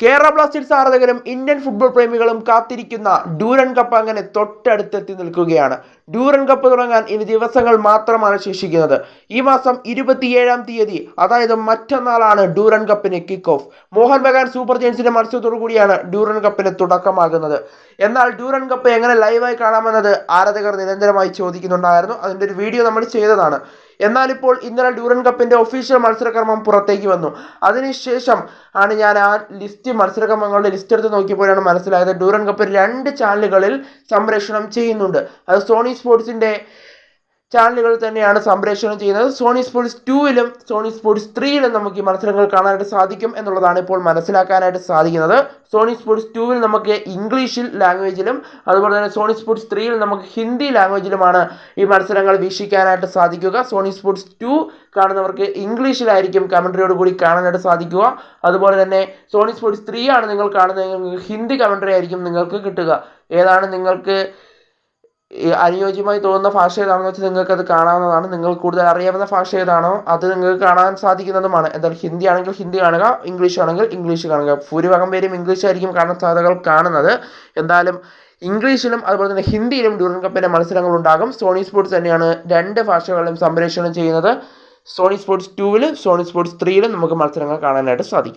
Kerala Blasters ആരാധകരും Indian football പ്രേമികളും കാത്തിരിക്കുന്ന Durand cup അങ്ങനെ തൊട്ടടുത്തെത്തി നിൽക്കുകയാണ്. ഡ്യൂറൻ കപ്പ് തുടങ്ങാൻ ഇനി ദിവസങ്ങൾ മാത്രമാണ് ശേഷിക്കുന്നത്. ഈ മാസം 27-ാം തീയതി, അതായത് മറ്റന്നാളാണ് ഡ്യൂറൻ കപ്പിന് kick off. Mohun Bagan super ജയൻസിന്റെ മത്സരത്തോടു കൂടിയാണ് ഡ്യൂറൻ കപ്പിന് തുടക്കമാകുന്നത്. എന്നാൽ ഡ്യൂറൻ കപ്പ് എങ്ങനെ ലൈവായി കാണാമെന്നത് ആരാധകർ നിരന്തരമായി ചോദിക്കുന്നുണ്ടായിരുന്നു. അതിൻ്റെ ഒരു വീഡിയോ നമ്മൾ ചെയ്തതാണ്. എന്നാൽ ഇപ്പോൾ ഇന്നലെ ഡ്യൂറൻ കപ്പിന്റെ ഒഫീഷ്യൽ മത്സരക്രമം പുറത്തേക്ക് വന്നു. അതിനുശേഷം ആണ് ഞാൻ ആ മത്സരക്രമങ്ങളുടെ ലിസ്റ്റ് എടുത്ത് നോക്കിയപ്പോഴാണ് മനസ്സിലായത് ഡ്യൂറൻ കപ്പ് 2 ചാനലുകളിൽ സംപ്രേഷണം ചെയ്യുന്നുണ്ട്. അത് സോണി സ്പോർട്സിന്റെ ചാനലുകൾ തന്നെയാണ് സംപ്രേഷണം ചെയ്യുന്നത്. സോണി സ്പോർട്സ് 2-ലും സോണി സ്പോർട്സ് 3-ലും നമുക്ക് ഈ മത്സരങ്ങൾ കാണാനായിട്ട് സാധിക്കും എന്നുള്ളതാണ് ഇപ്പോൾ മനസ്സിലാക്കാനായിട്ട് സാധിക്കുന്നത്. സോണി സ്പോർട്സ് 2-ൽ നമുക്ക് ഇംഗ്ലീഷിൽ ലാംഗ്വേജിലും അതുപോലെ തന്നെ സോണി സ്പോർട്സ് 3-ൽ നമുക്ക് ഹിന്ദി ലാംഗ്വേജിലുമാണ് ഈ മത്സരങ്ങൾ വീക്ഷിക്കാനായിട്ട് സാധിക്കുക. സോണി സ്പോർട്സ് 2 കാണുന്നവർക്ക് ഇംഗ്ലീഷിലായിരിക്കും കമൻട്രിയോട് കൂടി കാണാനായിട്ട് സാധിക്കുക. അതുപോലെ തന്നെ സോണി സ്പോർട്സ് 3 ആണ് നിങ്ങൾ കാണുന്നതെങ്കിൽ ഹിന്ദി കമൻട്രി ആയിരിക്കും നിങ്ങൾക്ക് കിട്ടുക. ഏതാണ് നിങ്ങൾക്ക് അനുയോജ്യമായി തോന്നുന്ന ഭാഷ ഏതാണെന്ന് വെച്ചാൽ നിങ്ങൾക്ക് അത് കാണാവുന്നതാണ്. നിങ്ങൾ കൂടുതൽ അറിയാവുന്ന ഭാഷ ഏതാണോ അത് നിങ്ങൾക്ക് കാണാൻ സാധിക്കുന്നതുമാണ്. എന്തായാലും ഹിന്ദി ആണെങ്കിൽ ഹിന്ദി കാണുക, ഇംഗ്ലീഷ് ആണെങ്കിൽ ഇംഗ്ലീഷ് കാണുക. ഭൂരിഭാഗം പേരും ഇംഗ്ലീഷ് ആയിരിക്കും കാണാൻ സാധ്യതകൾ കാണുന്നത്. എന്തായാലും ഇംഗ്ലീഷിലും അതുപോലെ തന്നെ ഹിന്ദിയിലും ഡ്യൂറൻ കപ്പിൻ്റെ മത്സരങ്ങൾ ഉണ്ടാകും. സോണി സ്പോർട്സ് തന്നെയാണ് 2 ഭാഷകളിലും സംപ്രേഷണം ചെയ്യുന്നത്. സോണി സ്പോർട്സ് 2-ലും സോണി സ്പോർട്സ് 3-ലും നമുക്ക് മത്സരങ്ങൾ കാണാനായിട്ട് സാധിക്കും.